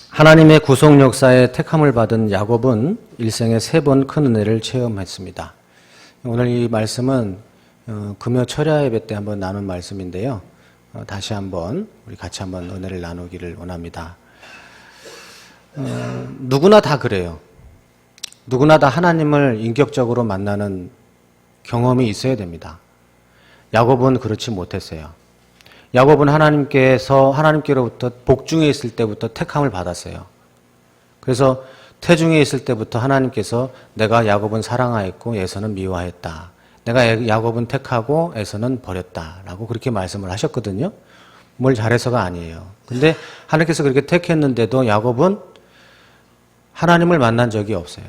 하나님의 구속 역사에 택함을 받은 야곱은 일생에 3번 큰 은혜를 체험했습니다. 오늘 이 말씀은 금요 철야 예배 때 한번 나눈 말씀인데요. 다시 한번 우리 같이 한번 은혜를 나누기를 원합니다. 누구나 다 그래요. 누구나 다 하나님을 인격적으로 만나는 경험이 있어야 됩니다. 야곱은 그렇지 못했어요. 야곱은 하나님께로부터 복중에 있을 때부터 택함을 받았어요. 그래서 태중에 있을 때부터 하나님께서 내가 야곱은 사랑하였고 에서는 미워하였다. 내가 야곱은 택하고 에서는 버렸다라고 그렇게 말씀을 하셨거든요. 뭘 잘해서가 아니에요. 근데 하나님께서 그렇게 택했는데도 야곱은 하나님을 만난 적이 없어요.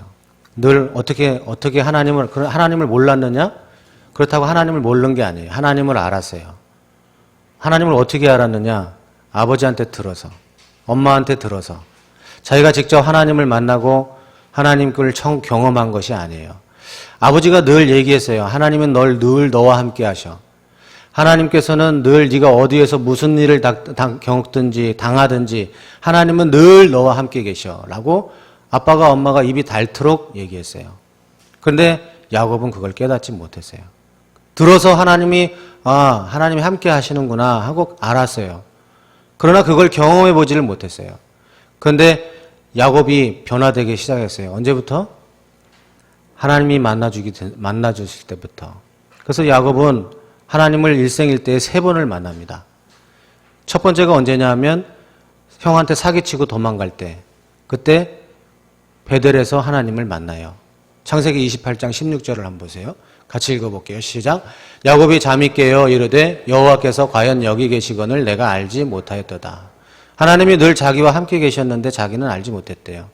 늘 어떻게 하나님을 몰랐느냐? 그렇다고 하나님을 모르는 게 아니에요. 하나님을 알았어요. 하나님을 어떻게 알았느냐? 아버지한테 들어서, 엄마한테 들어서. 자기가 직접 하나님을 만나고 하나님을 처음 경험한 것이 아니에요. 아버지가 늘 얘기했어요. 하나님은 널 늘 너와 함께 하셔. 하나님께서는 늘 네가 어디에서 무슨 일을 겪든지 당하든지 하나님은 늘 너와 함께 계셔. 라고 아빠가 엄마가 입이 닳도록 얘기했어요. 그런데 야곱은 그걸 깨닫지 못했어요. 들어서 하나님이 함께 하시는구나 하고 알았어요. 그러나 그걸 경험해 보지를 못했어요. 그런데 야곱이 변화되기 시작했어요. 언제부터? 하나님이 만나주실 때부터. 그래서 야곱은 하나님을 일생일대에 3번을 만납니다. 첫 번째가 언제냐 하면 형한테 사기치고 도망갈 때, 그때 베델에서 하나님을 만나요. 창세기 28장 16절을 한번 보세요. 같이 읽어볼게요. 시작. 야곱이 잠이 깨어 이르되 여호와께서 과연 여기 계시거늘 내가 알지 못하였도다. 하나님이 늘 자기와 함께 계셨는데 자기는 알지 못했대요.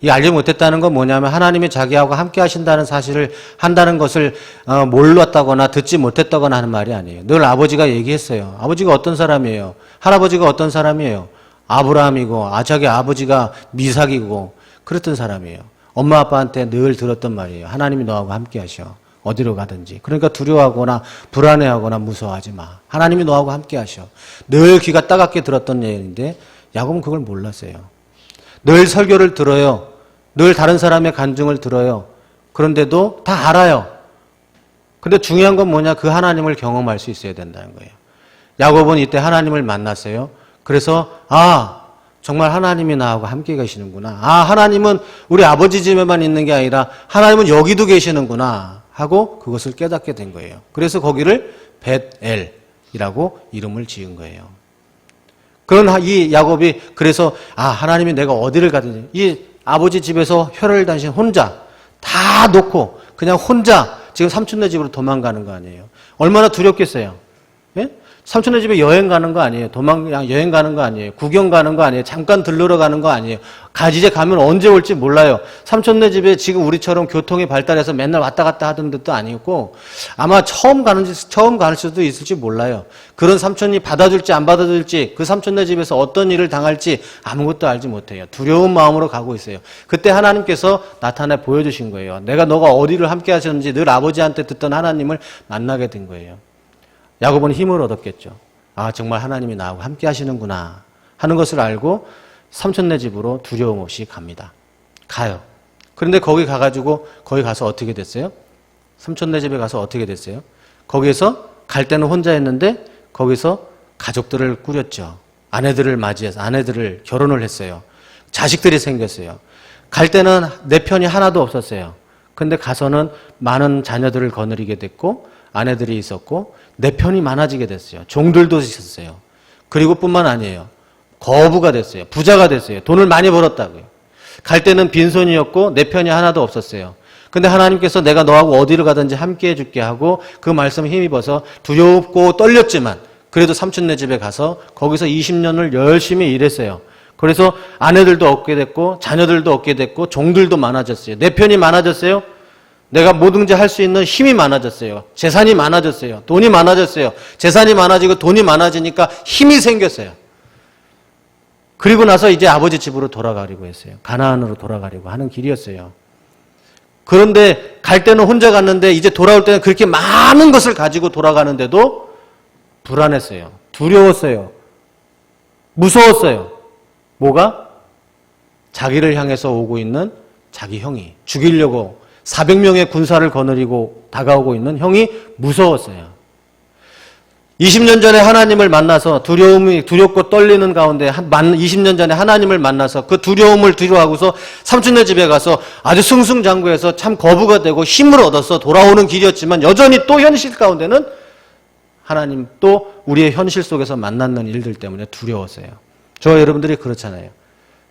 이 알지 못했다는 건 뭐냐면 하나님이 자기하고 함께 하신다는 사실을 한다는 것을 몰랐다거나 듣지 못했다거나 하는 말이 아니에요. 늘 아버지가 얘기했어요. 아버지가 어떤 사람이에요? 할아버지가 어떤 사람이에요? 아브라함이고 자기 아버지가 미삭이고 그랬던 사람이에요. 엄마 아빠한테 늘 들었던 말이에요. 하나님이 너하고 함께 하셔. 어디로 가든지. 그러니까 두려워하거나 불안해하거나 무서워하지 마. 하나님이 너하고 함께 하셔. 늘 귀가 따갑게 들었던 얘기인데 야곱은 그걸 몰랐어요. 늘 설교를 들어요. 늘 다른 사람의 간증을 들어요. 그런데도 다 알아요. 근데 중요한 건 뭐냐? 그 하나님을 경험할 수 있어야 된다는 거예요. 야곱은 이때 하나님을 만났어요. 그래서 정말 하나님이 나하고 함께 계시는구나. 하나님은 우리 아버지 집에만 있는 게 아니라 하나님은 여기도 계시는구나 하고 그것을 깨닫게 된 거예요. 그래서 거기를 벳엘이라고 이름을 지은 거예요. 그런 이 야곱이 그래서 하나님이 내가 어디를 가든지 이 아버지 집에서 혈을 단신 혼자 다 놓고 그냥 혼자 지금 삼촌네 집으로 도망가는 거 아니에요. 얼마나 두렵겠어요. 예? 삼촌네 집에 여행 가는 거 아니에요. 여행 가는 거 아니에요. 구경 가는 거 아니에요. 잠깐 들르러 가는 거 아니에요. 이제 가면 언제 올지 몰라요. 삼촌네 집에 지금 우리처럼 교통이 발달해서 맨날 왔다 갔다 하던 데도 아니고 아마 처음 갈 수도 있을지 몰라요. 그런 삼촌이 받아줄지 안 받아줄지 그 삼촌네 집에서 어떤 일을 당할지 아무것도 알지 못해요. 두려운 마음으로 가고 있어요. 그때 하나님께서 나타내 보여주신 거예요. 너가 어디를 함께 하셨는지 늘 아버지한테 듣던 하나님을 만나게 된 거예요. 야곱은 힘을 얻었겠죠. 정말 하나님이 나하고 함께 하시는구나 하는 것을 알고 삼촌네 집으로 두려움 없이 갑니다. 가요. 그런데 거기 가서 어떻게 됐어요? 삼촌네 집에 가서 어떻게 됐어요? 거기에서 갈 때는 혼자 했는데 거기서 가족들을 꾸렸죠. 아내들을 맞이해서 아내들을 결혼을 했어요. 자식들이 생겼어요. 갈 때는 내 편이 하나도 없었어요. 근데 가서는 많은 자녀들을 거느리게 됐고 아내들이 있었고 내 편이 많아지게 됐어요. 종들도 있었어요. 그리고 뿐만 아니에요. 거부가 됐어요. 부자가 됐어요. 돈을 많이 벌었다고요. 갈 때는 빈손이었고 내 편이 하나도 없었어요. 근데 하나님께서 내가 너하고 어디를 가든지 함께 해줄게 하고 그 말씀에 힘입어서 두렵고 떨렸지만 그래도 삼촌네 집에 가서 거기서 20년을 열심히 일했어요. 그래서 아내들도 얻게 됐고 자녀들도 얻게 됐고 종들도 많아졌어요. 내 편이 많아졌어요. 내가 뭐든지 할 수 있는 힘이 많아졌어요. 재산이 많아졌어요. 돈이 많아졌어요. 재산이 많아지고 돈이 많아지니까 힘이 생겼어요. 그리고 나서 이제 아버지 집으로 돌아가려고 했어요. 가나안으로 돌아가려고 하는 길이었어요. 그런데 갈 때는 혼자 갔는데 이제 돌아올 때는 그렇게 많은 것을 가지고 돌아가는데도 불안했어요. 두려웠어요. 무서웠어요. 뭐가? 자기를 향해서 오고 있는 자기 형이 죽이려고 400명의 군사를 거느리고 다가오고 있는 형이 무서웠어요. 20년 전에 하나님을 만나서 두렵고 떨리는 가운데 20년 전에 하나님을 만나서 그 두려움을 뒤로하고서 삼촌네 집에 가서 아주 승승장구해서 참 거부가 되고 힘을 얻어서 돌아오는 길이었지만 여전히 또 현실 가운데는 하나님 또 우리의 현실 속에서 만나는 일들 때문에 두려웠어요. 저와 여러분들이 그렇잖아요.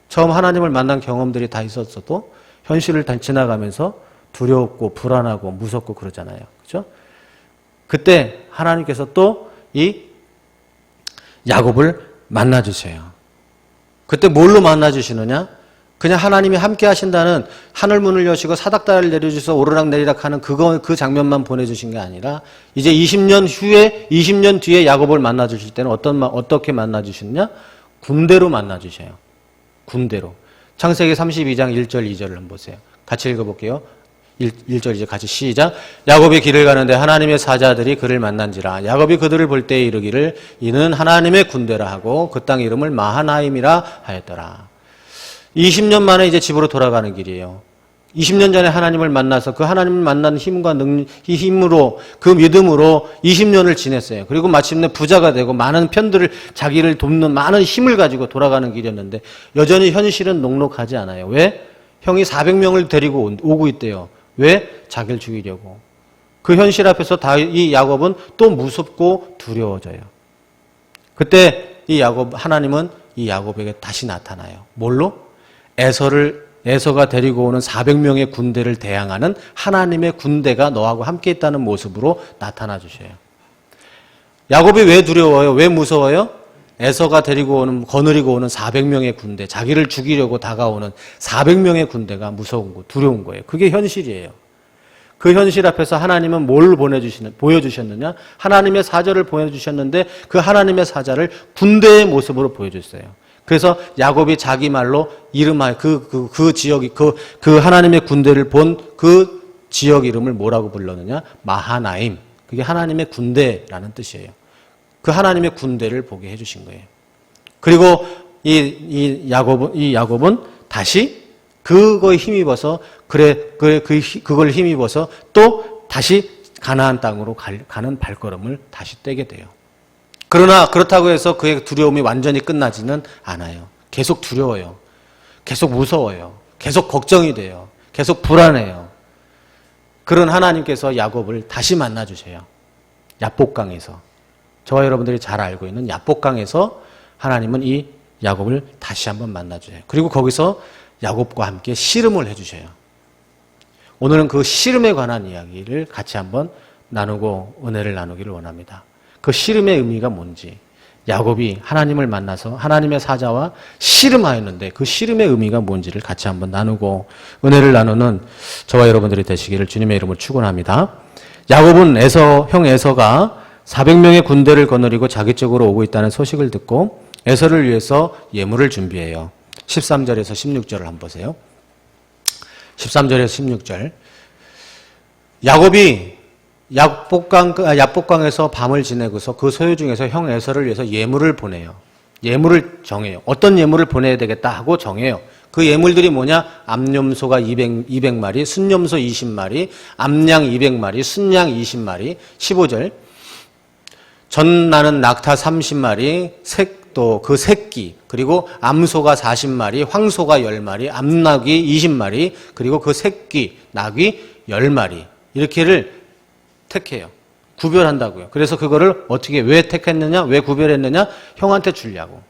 처음 하나님을 만난 경험들이 다 있었어도 현실을 다 지나가면서 두렵고 불안하고 무섭고 그러잖아요. 그렇죠? 그때 하나님께서 또 이 야곱을 만나주세요. 그때 뭘로 만나주시느냐? 그냥 하나님이 함께 하신다는 하늘 문을 여시고 사닥다리를 내려주셔서 오르락내리락 하는 그 장면만 보내주신 게 아니라 이제 20년 후에 20년 뒤에 야곱을 만나주실 때는 어떻게 만나주시느냐? 군대로 만나주셔요. 군대로. 창세기 32장 1절 2절을 한번 보세요. 같이 읽어볼게요. 1절 이제 같이 시작. 야곱이 길을 가는데 하나님의 사자들이 그를 만난지라. 야곱이 그들을 볼 때에 이르기를 이는 하나님의 군대라 하고 그 땅 이름을 마하나임이라 하였더라. 20년 만에 이제 집으로 돌아가는 길이에요. 20년 전에 하나님을 만나서 그 하나님을 만난 힘과 이 힘으로 그 믿음으로 20년을 지냈어요. 그리고 마침내 부자가 되고 많은 편들을 자기를 돕는 많은 힘을 가지고 돌아가는 길이었는데 여전히 현실은 녹록하지 않아요. 왜? 형이 400명을 데리고 오고 있대요. 왜? 자기를 죽이려고. 그 현실 앞에서 이 야곱은 또 무섭고 두려워져요. 그때 하나님은 이 야곱에게 다시 나타나요. 뭘로? 에서가 데리고 오는 400명의 군대를 대항하는 하나님의 군대가 너하고 함께 있다는 모습으로 나타나 주셔요. 야곱이 왜 두려워요? 왜 무서워요? 에서가 거느리고 오는 400명의 군대, 자기를 죽이려고 다가오는 400명의 군대가 무서운 거, 두려운 거예요. 그게 현실이에요. 그 현실 앞에서 하나님은 뭘 보여주셨느냐? 하나님의 사자를 보여주셨는데 그 하나님의 사자를 군대의 모습으로 보여줬어요. 그래서 야곱이 자기 말로 이름하여 그 지역이 그 하나님의 군대를 본 그 지역 이름을 뭐라고 불렀느냐? 마하나임. 그게 하나님의 군대라는 뜻이에요. 그 하나님의 군대를 보게 해주신 거예요. 그리고 이 야곱은 다시 그거에 힘입어서 그걸 힘입어서 또 다시 가나안 땅으로 가는 발걸음을 다시 떼게 돼요. 그러나 그렇다고 해서 그의 두려움이 완전히 끝나지는 않아요. 계속 두려워요. 계속 무서워요. 계속 걱정이 돼요. 계속 불안해요. 그런 하나님께서 야곱을 다시 만나주세요. 야복강에서. 저와 여러분들이 잘 알고 있는 야복강에서 하나님은 이 야곱을 다시 한번 만나주세요. 그리고 거기서 야곱과 함께 씨름을 해주셔요. 오늘은 그 씨름에 관한 이야기를 같이 한번 나누고 은혜를 나누기를 원합니다. 그 씨름의 의미가 뭔지, 야곱이 하나님을 만나서 하나님의 사자와 씨름하였는데 그 씨름의 의미가 뭔지를 같이 한번 나누고 은혜를 나누는 저와 여러분들이 되시기를 주님의 이름으로 축원합니다. 야곱은 형 에서가 400명의 군대를 거느리고 자기 쪽으로 오고 있다는 소식을 듣고 에서를 위해서 예물을 준비해요. 13절에서 16절을 한번 보세요. 13절에서 16절. 야곱이 야복강에서 밤을 지내고서 그 소유 중에서 형 에서를 위해서 예물을 보내요. 예물을 정해요. 어떤 예물을 보내야 되겠다 하고 정해요. 그 예물들이 뭐냐? 암염소가 200마리, 순염소 20마리, 암양 200마리, 순양 20마리. 15절. 전나는 낙타 30마리, 또 그 새끼, 그리고 암소가 40마리, 황소가 10마리, 암낙이 20마리, 그리고 그 새끼, 낙이 10마리. 이렇게를 택해요. 구별한다고요. 그래서 그거를 왜 택했느냐? 왜 구별했느냐? 형한테 주려고.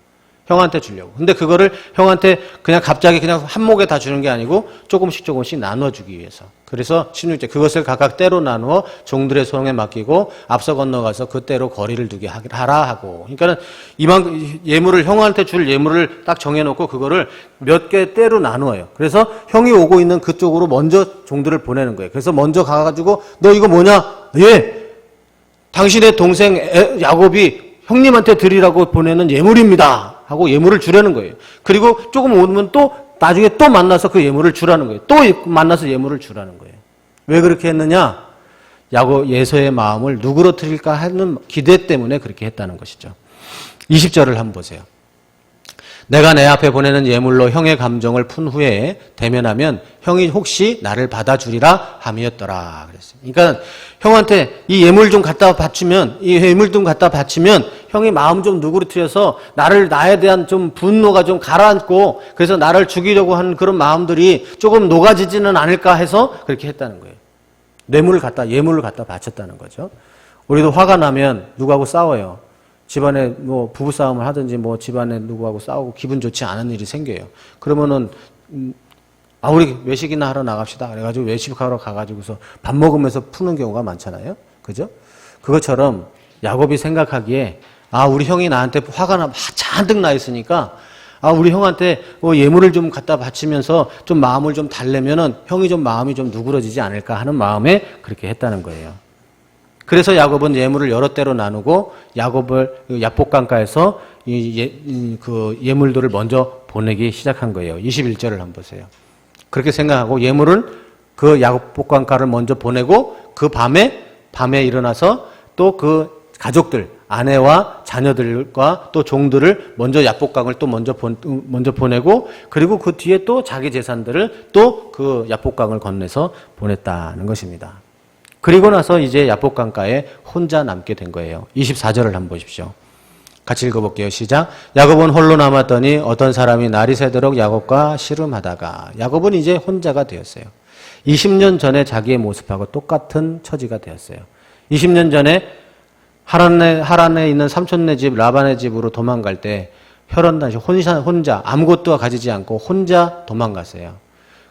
근데 그거를 형한테 그냥 갑자기 그냥 한 목에 다 주는 게 아니고 조금씩 나눠주기 위해서. 그래서 16절 그것을 각각 때로 나누어 종들의 소용에 맡기고 앞서 건너가서 그 때로 거리를 두게 하라 하고. 그러니까는 형한테 줄 예물을 딱 정해놓고 그거를 몇 개 때로 나누어요. 그래서 형이 오고 있는 그쪽으로 먼저 종들을 보내는 거예요. 그래서 먼저 가가지고 너 이거 뭐냐? 예, 당신의 동생 야곱이 형님한테 드리라고 보내는 예물입니다. 하고 예물을 주라는 거예요. 그리고 조금 오면 또 나중에 또 만나서 그 예물을 주라는 거예요. 또 만나서 예물을 주라는 거예요. 왜 그렇게 했느냐? 에서의 마음을 누구로 드릴까 하는 기대 때문에 그렇게 했다는 것이죠. 20절을 한번 보세요. 내가 내 앞에 보내는 예물로 형의 감정을 푼 후에 대면하면 형이 혹시 나를 받아주리라 함이었더라 그랬어요. 그러니까 형한테 이 예물 좀 갖다 바치면 형이 마음 좀 누그러뜨려서 나에 대한 좀 분노가 좀 가라앉고 그래서 나를 죽이려고 하는 그런 마음들이 조금 녹아지지는 않을까 해서 그렇게 했다는 거예요. 예물을 갖다 바쳤다는 거죠. 우리도 화가 나면 누구하고 싸워요. 집안에 뭐 부부싸움을 하든지 뭐 집안에 누구하고 싸우고 기분 좋지 않은 일이 생겨요. 그러면은 우리 외식이나 하러 나갑시다. 그래가지고 외식하러 가가지고서 밥 먹으면서 푸는 경우가 많잖아요. 그죠? 그것처럼 야곱이 생각하기에 우리 형이 나한테 화가 잔뜩 나 있으니까 우리 형한테 예물을 좀 갖다 바치면서 좀 마음을 좀 달래면은 형이 좀 마음이 좀 누그러지지 않을까 하는 마음에 그렇게 했다는 거예요. 그래서 야곱은 예물을 여러 때로 나누고 야곱을 야복강가에서 그 예물들을 먼저 보내기 시작한 거예요. 21절을 한번 보세요. 그렇게 생각하고 예물을 그 야복강가를 먼저 보내고 그 밤에 일어나서 또 그 가족들 아내와 자녀들과 또 종들을 먼저 야복강을 또 먼저 보내고 그리고 그 뒤에 또 자기 재산들을 또 그 야복강을 건네서 보냈다는 것입니다. 그리고 나서 이제 야복강가에 혼자 남게 된 거예요. 24절을 한번 보십시오. 같이 읽어볼게요. 시작. 야곱은 홀로 남았더니 어떤 사람이 날이 새도록 야곱과 씨름하다가 야곱은 이제 혼자가 되었어요. 20년 전에 자기의 모습하고 똑같은 처지가 되었어요. 20년 전에 하란에 있는 삼촌네 집 라반의 집으로 도망갈 때 혈연단시 혼자 아무것도 가지지 않고 혼자 도망갔어요.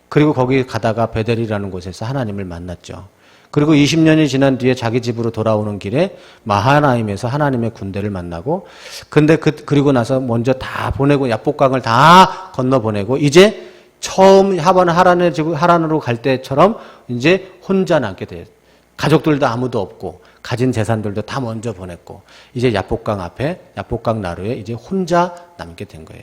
그리고 거기 가다가 베델이라는 곳에서 하나님을 만났죠. 그리고 20년이 지난 뒤에 자기 집으로 돌아오는 길에 마하나임에서 하나님의 군대를 만나고 근데 그리고 나서 먼저 다 보내고 야복강을 다 건너보내고 이제 처음 하란으로 갈 때처럼 이제 혼자 남게 돼요. 가족들도 아무도 없고 가진 재산들도 다 먼저 보냈고 이제 야복강 나루에 이제 혼자 남게 된 거예요.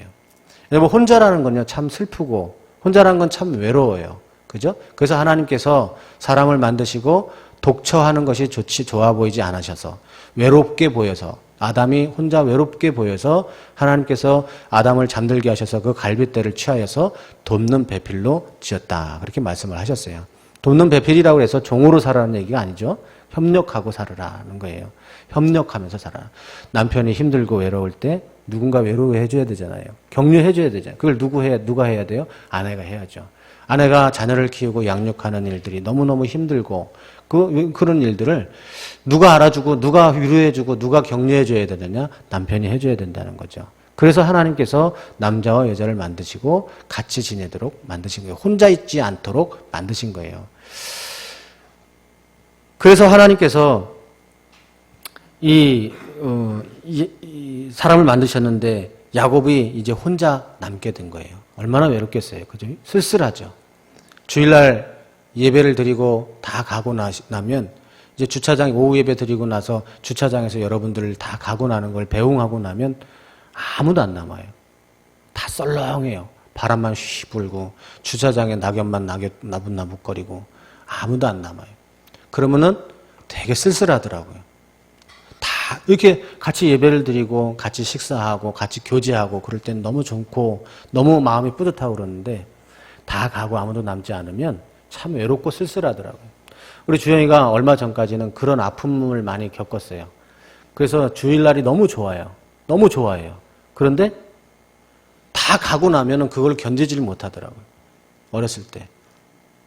여러분 혼자라는 건요 참 슬프고 혼자라는 건 참 외로워요. 그죠? 그래서 하나님께서 사람을 만드시고 독처하는 것이 좋아 보이지 않으셔서 외롭게 보여서 아담이 혼자 외롭게 보여서 하나님께서 아담을 잠들게 하셔서 그 갈빗대를 취하여서 돕는 배필로 지었다. 그렇게 말씀을 하셨어요. 돕는 배필이라고 해서 종으로 살아라는 얘기가 아니죠. 협력하고 살아라는 거예요. 협력하면서 살아라. 남편이 힘들고 외로울 때 누군가 외로워해 줘야 되잖아요. 격려해 줘야 되잖아요. 그걸 누가 해야 돼요? 아내가 해야죠. 아내가 자녀를 키우고 양육하는 일들이 너무너무 힘들고 그런 일들을 누가 알아주고 누가 위로해주고 누가 격려해줘야 되느냐? 남편이 해줘야 된다는 거죠. 그래서 하나님께서 남자와 여자를 만드시고 같이 지내도록 만드신 거예요. 혼자 있지 않도록 만드신 거예요. 그래서 하나님께서 이 사람을 만드셨는데 야곱이 이제 혼자 남게 된 거예요. 얼마나 외롭겠어요. 그죠? 쓸쓸하죠. 주일날 예배를 드리고 다 가고 나면 이제 오후 예배 드리고 나서 주차장에서 여러분들 다 가고 나는 걸 배웅하고 나면 아무도 안 남아요. 다 썰렁해요. 바람만 쉬 불고 주차장에 낙엽만 나붓나붓거리고 아무도 안 남아요. 그러면은 되게 쓸쓸하더라고요. 다 이렇게 같이 예배를 드리고 같이 식사하고 같이 교제하고 그럴 땐 너무 좋고 너무 마음이 뿌듯하고 그러는데 다 가고 아무도 남지 않으면 참 외롭고 쓸쓸하더라고요. 우리 주영이가 얼마 전까지는 그런 아픔을 많이 겪었어요. 그래서 주일날이 너무 좋아요. 너무 좋아해요. 그런데 다 가고 나면은 그걸 견디지를 못하더라고요. 어렸을 때.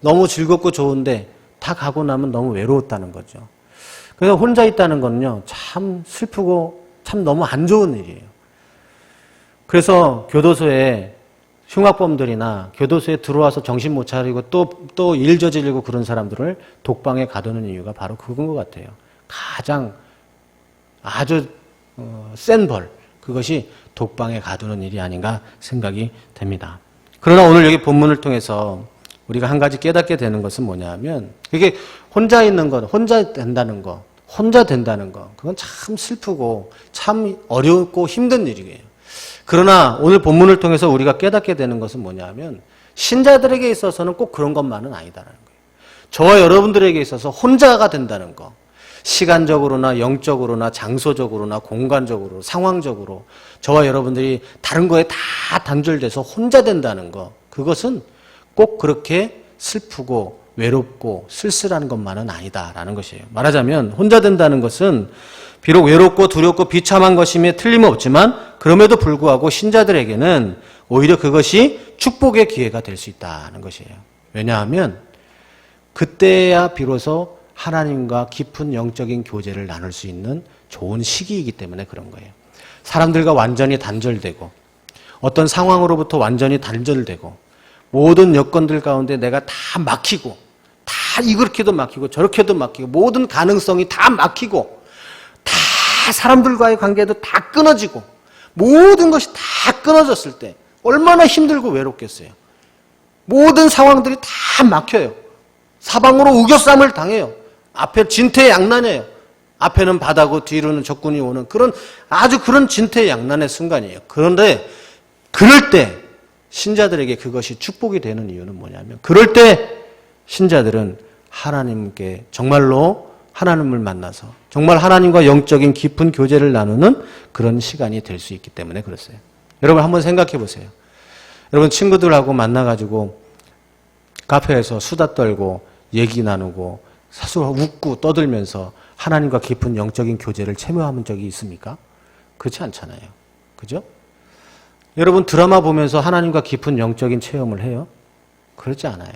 너무 즐겁고 좋은데 다 가고 나면 너무 외로웠다는 거죠. 그래서 혼자 있다는 건요, 참 슬프고 참 너무 안 좋은 일이에요. 그래서 교도소에 흉악범들이나 교도소에 들어와서 정신 못 차리고 또 일 저지르고 그런 사람들을 독방에 가두는 이유가 바로 그건 것 같아요. 가장 아주 센 벌, 그것이 독방에 가두는 일이 아닌가 생각이 됩니다. 그러나 오늘 여기 본문을 통해서 우리가 한 가지 깨닫게 되는 것은 뭐냐 하면 그게 혼자 있는 것, 혼자 된다는 것, 그건 참 슬프고 참 어렵고 힘든 일이에요. 그러나 오늘 본문을 통해서 우리가 깨닫게 되는 것은 뭐냐 하면 신자들에게 있어서는 꼭 그런 것만은 아니다라는 거예요. 저와 여러분들에게 있어서 혼자가 된다는 것, 시간적으로나 영적으로나 장소적으로나 공간적으로 상황적으로 저와 여러분들이 다른 거에 다 단절돼서 혼자 된다는 거, 그것은 꼭 그렇게 슬프고 외롭고 쓸쓸한 것만은 아니다라는 것이에요. 말하자면 혼자 된다는 것은 비록 외롭고 두렵고 비참한 것임에 틀림없지만 그럼에도 불구하고 신자들에게는 오히려 그것이 축복의 기회가 될 수 있다는 것이에요. 왜냐하면 그때야 비로소 하나님과 깊은 영적인 교제를 나눌 수 있는 좋은 시기이기 때문에 그런 거예요. 사람들과 완전히 단절되고 어떤 상황으로부터 완전히 단절되고 모든 여건들 가운데 내가 다 막히고 다 이렇게도 막히고 저렇게도 막히고 모든 가능성이 다 막히고 다 사람들과의 관계도 다 끊어지고 모든 것이 다 끊어졌을 때 얼마나 힘들고 외롭겠어요. 모든 상황들이 다 막혀요. 사방으로 우겨쌈을 당해요. 앞에 진퇴양난이에요. 앞에는 바다고 뒤로는 적군이 오는 그런 진퇴양난의 순간이에요. 그런데 그럴 때 신자들에게 그것이 축복이 되는 이유는 뭐냐면 그럴 때 신자들은 하나님께 정말로 하나님을 만나서 정말 하나님과 영적인 깊은 교제를 나누는 그런 시간이 될 수 있기 때문에 그렇어요. 여러분 한번 생각해 보세요. 여러분 친구들하고 만나가지고 카페에서 수다 떨고 얘기 나누고 사서 웃고 떠들면서 하나님과 깊은 영적인 교제를 체험한 적이 있습니까? 그렇지 않잖아요. 그죠? 여러분 드라마 보면서 하나님과 깊은 영적인 체험을 해요? 그렇지 않아요.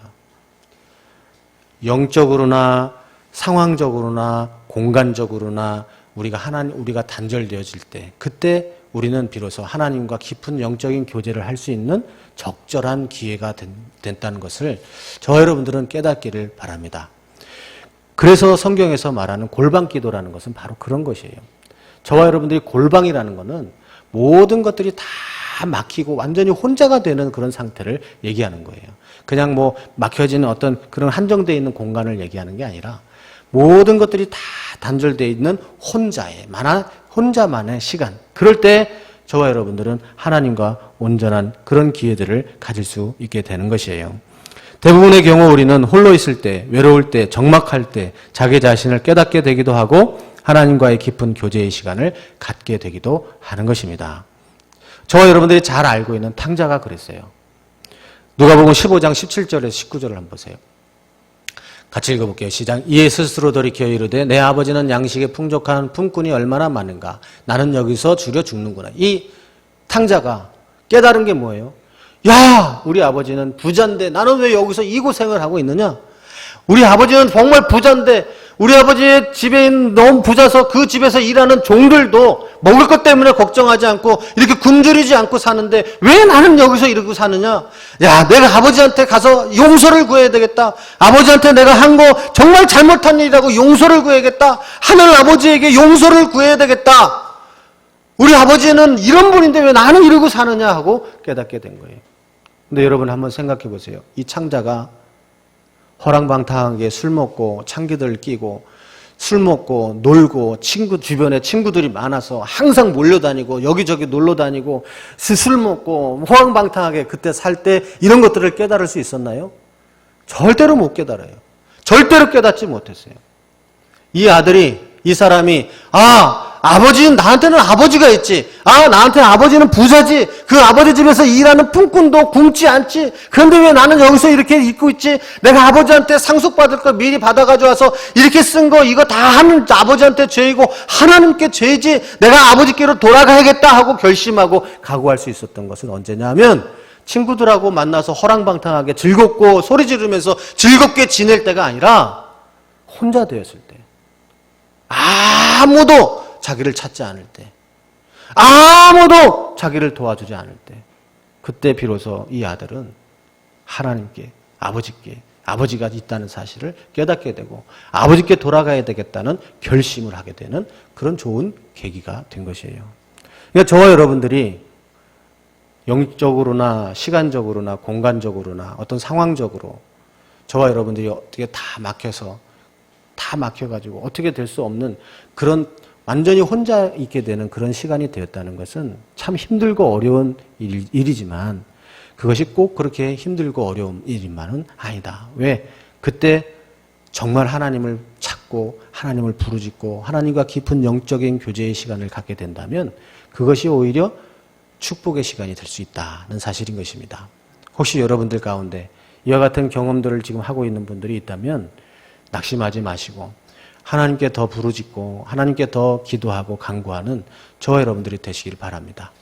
영적으로나 상황적으로나 공간적으로나 우리가 단절되어질 때 그때 우리는 비로소 하나님과 깊은 영적인 교제를 할 수 있는 적절한 기회가 됐다는 것을 저와 여러분들은 깨닫기를 바랍니다. 그래서 성경에서 말하는 골방기도라는 것은 바로 그런 것이에요. 저와 여러분들이 골방이라는 것은 모든 것들이 다 막히고 완전히 혼자가 되는 그런 상태를 얘기하는 거예요. 그냥 막혀지는 어떤 그런 한정되어 있는 공간을 얘기하는 게 아니라 모든 것들이 다 단절되어 있는 혼자만의 시간. 그럴 때 저와 여러분들은 하나님과 온전한 그런 기회들을 가질 수 있게 되는 것이에요. 대부분의 경우 우리는 홀로 있을 때, 외로울 때, 적막할 때 자기 자신을 깨닫게 되기도 하고 하나님과의 깊은 교제의 시간을 갖게 되기도 하는 것입니다. 저와 여러분들이 잘 알고 있는 탕자가 그랬어요. 누가복음 15장 17절에서 19절을 한번 보세요. 같이 읽어볼게요. 시작. 이에 스스로 돌이켜 이르되 내 아버지는 양식에 풍족한 품꾼이 얼마나 많은가. 나는 여기서 줄여 죽는구나. 이 탕자가 깨달은 게 뭐예요? 야, 우리 아버지는 부자인데 나는 왜 여기서 이 고생을 하고 있느냐? 우리 아버지는 정말 부자인데 우리 아버지의 집에 너무 부자서 그 집에서 일하는 종들도 먹을 것 때문에 걱정하지 않고 이렇게 굶주리지 않고 사는데 왜 나는 여기서 이러고 사느냐? 야, 내가 아버지한테 가서 용서를 구해야 되겠다. 아버지한테 내가 한 거 정말 잘못한 일이라고 용서를 구해야겠다. 하늘 아버지에게 용서를 구해야 되겠다. 우리 아버지는 이런 분인데 왜 나는 이러고 사느냐 하고 깨닫게 된 거예요. 근데 여러분 한번 생각해 보세요. 이 창자가 허랑방탕하게 술 먹고 창기들 끼고 술 먹고 놀고 주변에 친구들이 많아서 항상 몰려다니고 여기저기 놀러 다니고 술 먹고 허랑방탕하게 그때 살 때 이런 것들을 깨달을 수 있었나요? 절대로 못 깨달아요. 절대로 깨닫지 못했어요. 이 사람이 아버지는 나한테는 아버지가 있지. 나한테 아버지는 부자지. 그 아버지 집에서 일하는 품꾼도 굶지 않지. 그런데 왜 나는 여기서 이렇게 있고 있지? 내가 아버지한테 상속받을 거 미리 받아가지고 와서 이렇게 쓴 거 이거 다 하는 아버지한테 죄이고 하나님께 죄지. 내가 아버지께로 돌아가야겠다 하고 결심하고 각오할 수 있었던 것은 언제냐 하면 친구들하고 만나서 허랑방탕하게 즐겁고 소리 지르면서 즐겁게 지낼 때가 아니라 혼자 되었을 때. 아무도 자기를 찾지 않을 때, 아무도 자기를 도와주지 않을 때, 그때 비로소 이 아들은 하나님께, 아버지가 있다는 사실을 깨닫게 되고 아버지께 돌아가야 되겠다는 결심을 하게 되는 그런 좋은 계기가 된 것이에요. 그러니까 저와 여러분들이 영적으로나 시간적으로나 공간적으로나 어떤 상황적으로 저와 여러분들이 어떻게 다 막혀가지고 어떻게 될 수 없는 그런 완전히 혼자 있게 되는 그런 시간이 되었다는 것은 참 힘들고 어려운 일이지만 그것이 꼭 그렇게 힘들고 어려운 일만은 아니다. 왜? 그때 정말 하나님을 찾고 찾고 하나님을 부르짖고 하나님과 깊은 영적인 교제의 시간을 갖게 된다면 그것이 오히려 축복의 시간이 될 수 있다는 사실인 것입니다. 혹시 여러분들 가운데 이와 같은 경험들을 지금 하고 있는 분들이 있다면 낙심하지 마시고 하나님께 더 부르짖고 하나님께 더 기도하고 간구하는 저와 여러분들이 되시길 바랍니다.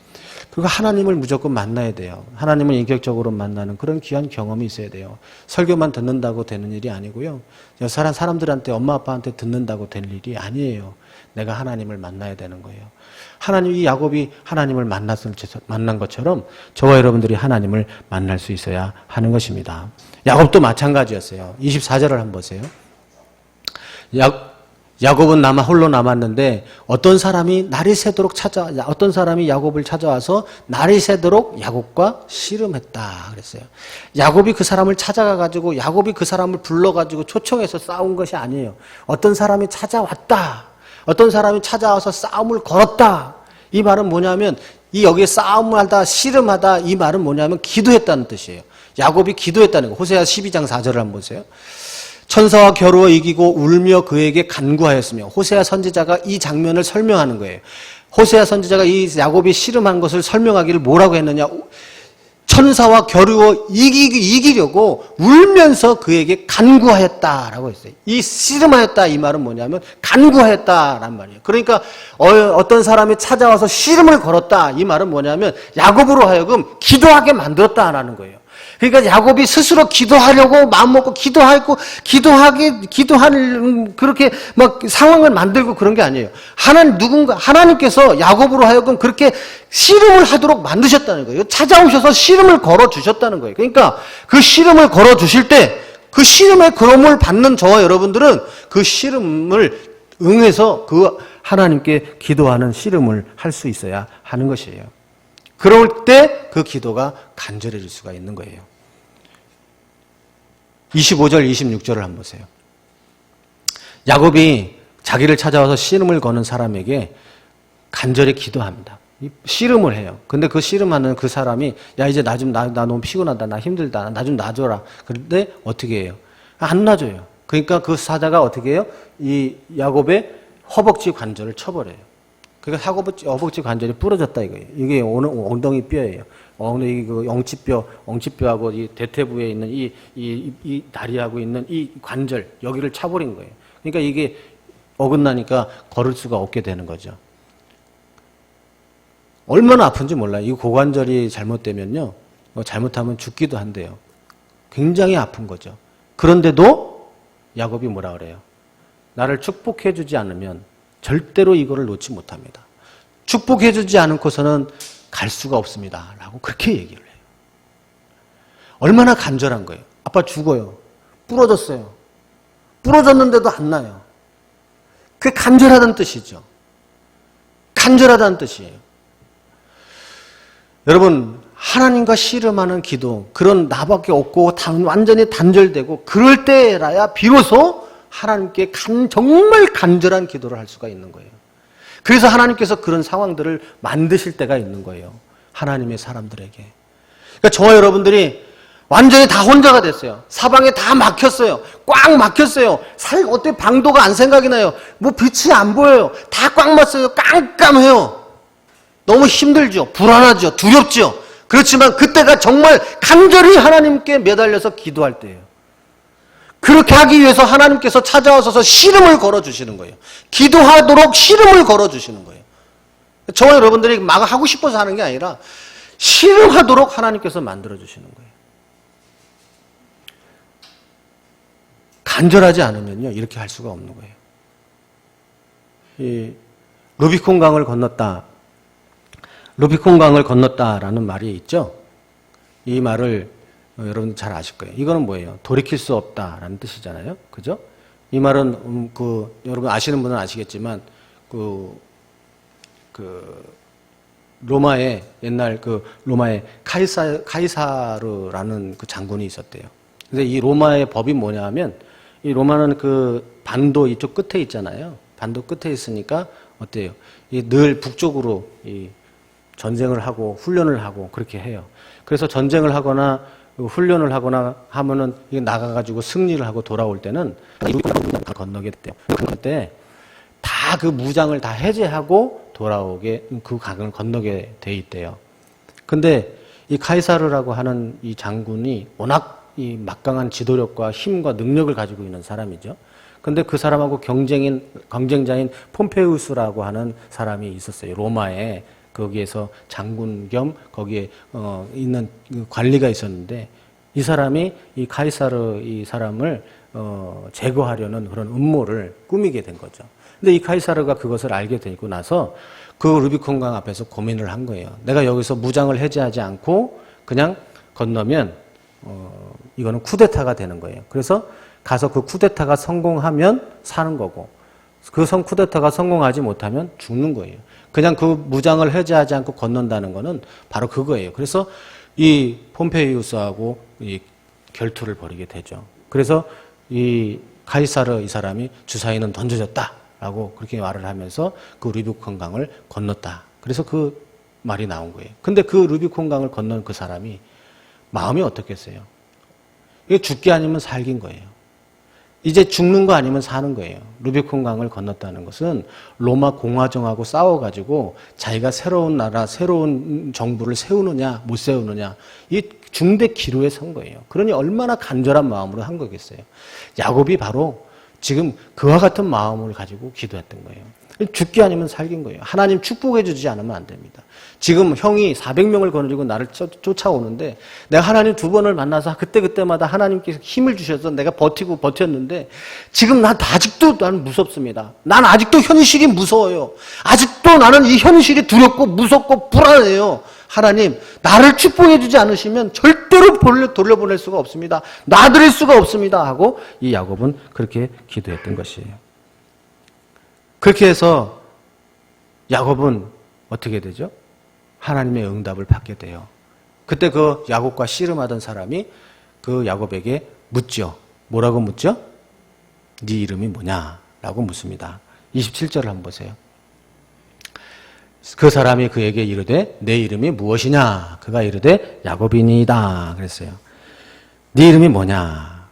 그리고 하나님을 무조건 만나야 돼요. 하나님을 인격적으로 만나는 그런 귀한 경험이 있어야 돼요. 설교만 듣는다고 되는 일이 아니고요. 사람들한테 엄마 아빠한테 듣는다고 될 일이 아니에요. 내가 하나님을 만나야 되는 거예요. 이 야곱이 하나님을 만난 것처럼 저와 여러분들이 하나님을 만날 수 있어야 하는 것입니다. 야곱도 마찬가지였어요. 24절을 한번 보세요. 야곱은 홀로 남았는데 어떤 사람이 야곱을 찾아와서 날이 새도록 야곱과 씨름했다 그랬어요. 야곱이 그 사람을 찾아가가지고 야곱이 그 사람을 불러가지고 초청해서 싸운 것이 아니에요. 어떤 사람이 찾아왔다. 어떤 사람이 찾아와서 싸움을 걸었다. 이 말은 뭐냐면 여기에 싸움하다 씨름하다 이 말은 뭐냐면 기도했다는 뜻이에요. 야곱이 기도했다는 거. 호세아 12장 4절을 한번 보세요. 천사와 겨루어 이기고 울며 그에게 간구하였으며 호세아 선지자가 이 장면을 설명하는 거예요. 호세아 선지자가 이 야곱이 씨름한 것을 설명하기를 뭐라고 했느냐. 천사와 겨루어 이기려고 울면서 그에게 간구하였다라고 했어요. 이 씨름하였다 이 말은 뭐냐면 간구하였다란 말이에요. 그러니까 어떤 사람이 찾아와서 씨름을 걸었다 이 말은 뭐냐면 야곱으로 하여금 기도하게 만들었다라는 거예요. 그러니까 야곱이 스스로 기도하려고 마음먹고 기도하는 그렇게 막 상황을 만들고 그런 게 아니에요. 하나님께서 야곱으로 하여금 그렇게 씨름을 하도록 만드셨다는 거예요. 찾아오셔서 씨름을 걸어 주셨다는 거예요. 그러니까 그 씨름을 걸어 주실 때 그 씨름의 그럼을 받는 저와 여러분들은 그 씨름을 응해서 그 하나님께 기도하는 씨름을 할 수 있어야 하는 것이에요. 그럴 때 그 기도가 간절해질 수가 있는 거예요. 25절, 26절을 한번 보세요. 야곱이 자기를 찾아와서 씨름을 거는 사람에게 간절히 기도합니다. 씨름을 해요. 근데 그 씨름하는 그 사람이 야 이제 나 너무 피곤하다. 나 힘들다. 나 좀 놔줘라. 그런데 어떻게 해요? 안 놔줘요. 그러니까 그 사자가 어떻게 해요? 이 야곱의 허벅지 관절을 쳐버려요. 그러니까 허벅지 관절이 부러졌다 이거예요. 이게 엉덩이 뼈예요. 엉덩이 그 엉치뼈하고 이 대퇴부에 있는 이 다리하고 있는 이 관절 여기를 차버린 거예요. 그러니까 이게 어긋나니까 걸을 수가 없게 되는 거죠. 얼마나 아픈지 몰라요. 이 고관절이 잘못되면요, 잘못하면 죽기도 한대요. 굉장히 아픈 거죠. 그런데도 야곱이 뭐라 그래요? 나를 축복해주지 않으면 절대로 이거를 놓지 못합니다. 축복해주지 않고서는 갈 수가 없습니다. 라고 그렇게 얘기를 해요. 얼마나 간절한 거예요. 아빠 죽어요. 부러졌어요. 부러졌는데도 안 나요. 그게 간절하다는 뜻이죠. 간절하다는 뜻이에요. 여러분, 하나님과 씨름하는 기도, 그런 나밖에 없고 완전히 단절되고 그럴 때라야 비로소 하나님께 정말 간절한 기도를 할 수가 있는 거예요. 그래서 하나님께서 그런 상황들을 만드실 때가 있는 거예요. 하나님의 사람들에게. 그러니까 저와 여러분들이 완전히 다 혼자가 됐어요. 사방에 다 막혔어요. 꽉 막혔어요. 어떻게 방도가 안 생각이 나요. 뭐 빛이 안 보여요. 다 꽉 막혀요. 깜깜해요. 너무 힘들죠. 불안하죠. 두렵죠. 그렇지만 그때가 정말 간절히 하나님께 매달려서 기도할 때예요. 그렇게 하기 위해서 하나님께서 찾아와서 씨름을 걸어주시는 거예요. 기도하도록 씨름을 걸어주시는 거예요. 저와 여러분들이 막 하고 싶어서 하는 게 아니라 씨름하도록 하나님께서 만들어주시는 거예요. 간절하지 않으면요, 이렇게 할 수가 없는 거예요. 이 루비콘 강을 건넜다라는 말이 있죠. 이 말을 여러분 잘 아실 거예요. 이거는 뭐예요? 돌이킬 수 없다라는 뜻이잖아요. 그죠? 이 말은 여러분 아시는 분은 아시겠지만 로마의 옛날 로마의 카이사르라는 그 장군이 있었대요. 근데 이 로마의 법이 뭐냐면 이 로마는 그 반도 이쪽 끝에 있잖아요. 반도 끝에 있으니까 어때요? 늘 북쪽으로 전쟁을 하고 훈련을 하고 그렇게 해요. 그래서 전쟁을 하거나 훈련을 하거나 하면은 이게 나가가지고 승리를 하고 돌아올 때는 건너게 돼요. 그때 다 그 무장을 다 해제하고 돌아오게 그 강을 건너게 돼 있대요. 근데 이 카이사르라고 하는 이 장군이 워낙 이 막강한 지도력과 힘과 능력을 가지고 있는 사람이죠. 근데 그 사람하고 경쟁자인 폼페이우스라고 하는 사람이 있었어요. 로마에 거기에서 장군 겸 거기에 있는 관리가 있었는데 이 사람이 이 카이사르 이 사람을 제거하려는 그런 음모를 꾸미게 된 거죠. 근데 이 카이사르가 그것을 알게 되고 나서 그 루비콘강 앞에서 고민을 한 거예요. 내가 여기서 무장을 해제하지 않고 그냥 건너면 이거는 쿠데타가 되는 거예요. 그래서 가서 그 쿠데타가 성공하면 사는 거고 그 쿠데타가 성공하지 못하면 죽는 거예요. 그냥 그 무장을 해제하지 않고 건넌다는 거는 바로 그거예요. 그래서 이 폼페이우스하고 이 결투를 벌이게 되죠. 그래서 이 카이사르 이 사람이 주사위는 던져졌다라고 그렇게 말을 하면서 그 루비콘 강을 건넜다. 그래서 그 말이 나온 거예요. 근데 그 루비콘 강을 건넌 그 사람이 마음이 어떻겠어요? 이게 죽기 아니면 살긴 거예요. 이제 죽는 거 아니면 사는 거예요. 루비콘 강을 건넜다는 것은 로마 공화정하고 싸워가지고 자기가 새로운 나라, 새로운 정부를 세우느냐 못 세우느냐 이 중대 기로에 선 거예요. 그러니 얼마나 간절한 마음으로 한 거겠어요. 야곱이 바로 지금 그와 같은 마음을 가지고 기도했던 거예요. 죽기 아니면 살긴 거예요. 하나님 축복해 주지 않으면 안 됩니다. 지금 형이 400명을 거느리고 나를 쫓아오는데 내가 하나님 두 번을 만나서 그때마다 하나님께서 힘을 주셔서 내가 버텼는데 지금 난 아직도 나는 무섭습니다. 난 아직도 현실이 무서워요. 아직도 나는 이 현실이 두렵고 무섭고 불안해요. 하나님 나를 축복해 주지 않으시면 절대로 돌려보낼 수가 없습니다. 놔드릴 수가 없습니다. 하고 이 야곱은 그렇게 기도했던 것이에요. 그렇게 해서 야곱은 어떻게 되죠? 하나님의 응답을 받게 돼요. 그때 그 야곱과 씨름하던 사람이 그 야곱에게 묻죠. 뭐라고 묻죠? 네 이름이 뭐냐라고 묻습니다. 27절을 한번 보세요. 그 사람이 그에게 이르되 내 이름이 무엇이냐? 그가 이르되 야곱이니이다 그랬어요. 네 이름이 뭐냐?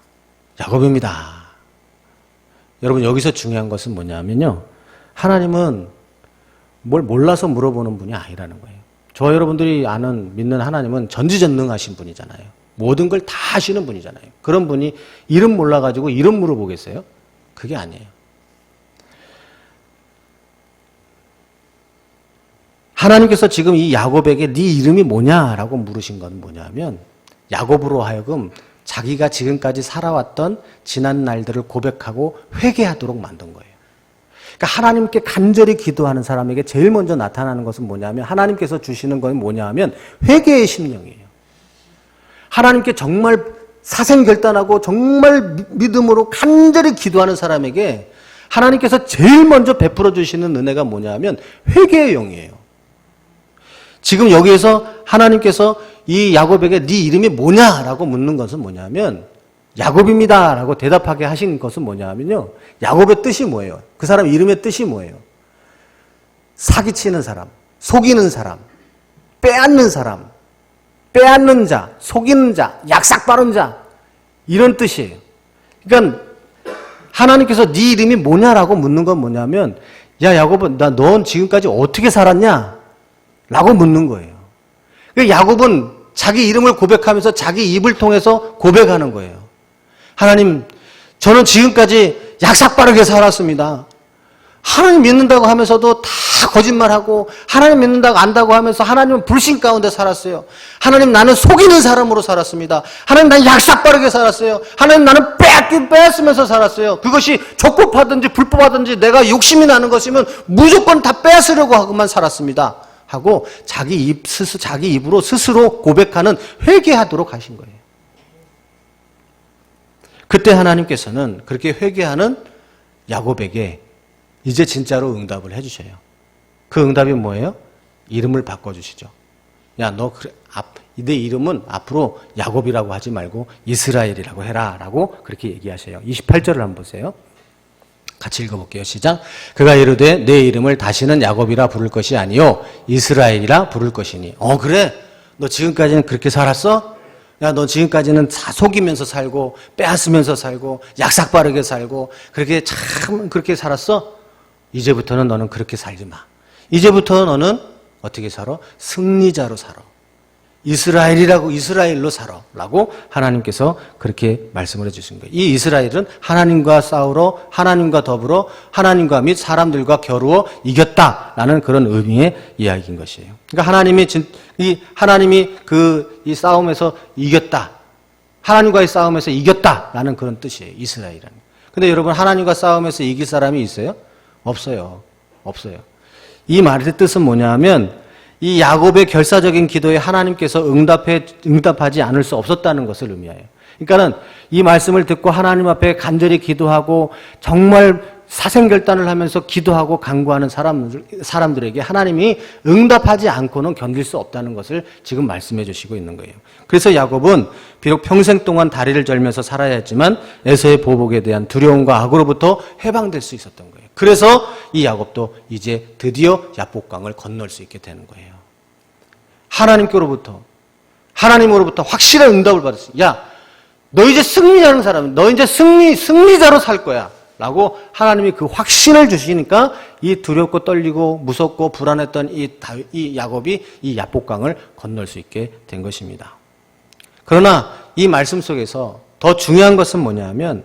야곱입니다. 여러분 여기서 중요한 것은 뭐냐면요. 하나님은 뭘 몰라서 물어보는 분이 아니라는 거예요. 저 여러분들이 아는 믿는 하나님은 전지전능하신 분이잖아요. 모든 걸 다 아시는 분이잖아요. 그런 분이 이름 몰라가지고 이름 물어보겠어요? 그게 아니에요. 하나님께서 지금 이 야곱에게 네 이름이 뭐냐라고 물으신 건 뭐냐면 야곱으로 하여금 자기가 지금까지 살아왔던 지난 날들을 고백하고 회개하도록 만든 거예요. 그러니까 하나님께 간절히 기도하는 사람에게 제일 먼저 나타나는 것은 뭐냐면 하나님께서 주시는 건 뭐냐면 회개의 심령이에요. 하나님께 정말 사생결단하고 정말 믿음으로 간절히 기도하는 사람에게 하나님께서 제일 먼저 베풀어 주시는 은혜가 뭐냐면 회개의 영이에요. 지금 여기에서 하나님께서 이 야곱에게 네 이름이 뭐냐라고 묻는 것은 뭐냐면 야곱입니다 라고 대답하게 하신 것은 뭐냐면요. 야곱의 뜻이 뭐예요? 그 사람 이름의 뜻이 뭐예요? 사기치는 사람, 속이는 사람, 빼앗는 사람, 빼앗는 자, 속이는 자, 약삭 빠른 자 이런 뜻이에요. 그러니까 하나님께서 네 이름이 뭐냐라고 묻는 건 뭐냐면 야 야곱은 넌 지금까지 어떻게 살았냐? 라고 묻는 거예요. 그러니까 야곱은 자기 이름을 고백하면서 자기 입을 통해서 고백하는 거예요. 하나님, 저는 지금까지 약삭빠르게 살았습니다. 하나님 믿는다고 하면서도 다 거짓말하고 하나님 믿는다고 안다고 하면서 하나님은 불신 가운데 살았어요. 하나님 나는 속이는 사람으로 살았습니다. 하나님 나는 약삭빠르게 살았어요. 하나님 나는 빼앗으면서 살았어요. 그것이 적법하든지 불법하든지 내가 욕심이 나는 것이면 무조건 다 빼앗으려고 하고만 살았습니다. 하고 자기 입으로 스스로 고백하는 회개하도록 하신 거예요. 그때 하나님께서는 그렇게 회개하는 야곱에게 이제 진짜로 응답을 해주셔요. 그 응답이 뭐예요? 이름을 바꿔주시죠. 야, 너 그래, 내 이름은 앞으로 야곱이라고 하지 말고 이스라엘이라고 해라 라고 그렇게 얘기하셔요. 28절을 한번 보세요. 같이 읽어볼게요. 시작. 그가 이르되 내 이름을 다시는 야곱이라 부를 것이 아니요 이스라엘이라 부를 것이니. 그래? 너 지금까지는 그렇게 살았어? 야, 너 지금까지는 다 속이면서 살고 빼앗으면서 살고 약삭 빠르게 살고 그렇게 참 그렇게 살았어? 이제부터는 너는 그렇게 살지 마. 이제부터 너는 어떻게 살아? 승리자로 살아. 이스라엘로 살아. 라고 하나님께서 그렇게 말씀을 해주신 거예요. 이 이스라엘은 하나님과 싸우러, 하나님과 더불어, 하나님과 및 사람들과 겨루어 이겼다라는 그런 의미의 이야기인 것이에요. 그러니까 하나님이 이 싸움에서 이겼다. 하나님과의 싸움에서 이겼다라는 그런 뜻이에요. 이스라엘은. 근데 여러분, 하나님과 싸움에서 이길 사람이 있어요? 없어요. 없어요. 이 말의 뜻은 뭐냐면, 이 야곱의 결사적인 기도에 하나님께서 응답하지 않을 수 없었다는 것을 의미해요. 그러니까는 이 말씀을 듣고 하나님 앞에 간절히 기도하고 정말 사생결단을 하면서 기도하고 간구하는 사람들에게 하나님이 응답하지 않고는 견딜 수 없다는 것을 지금 말씀해 주시고 있는 거예요. 그래서 야곱은 비록 평생 동안 다리를 절면서 살아야 했지만 에서의 보복에 대한 두려움과 악으로부터 해방될 수 있었던 거예요. 그래서 이 야곱도 이제 드디어 야복강을 건널 수 있게 되는 거예요. 하나님으로부터 확실한 응답을 받았어요. 야, 너 이제 승리하는 사람, 너 이제 승리자로 살 거야. 라고 하나님이 그 확신을 주시니까 이 두렵고 떨리고 무섭고 불안했던 이 야곱이 이 야복강을 건널 수 있게 된 것입니다. 그러나 이 말씀 속에서 더 중요한 것은 뭐냐면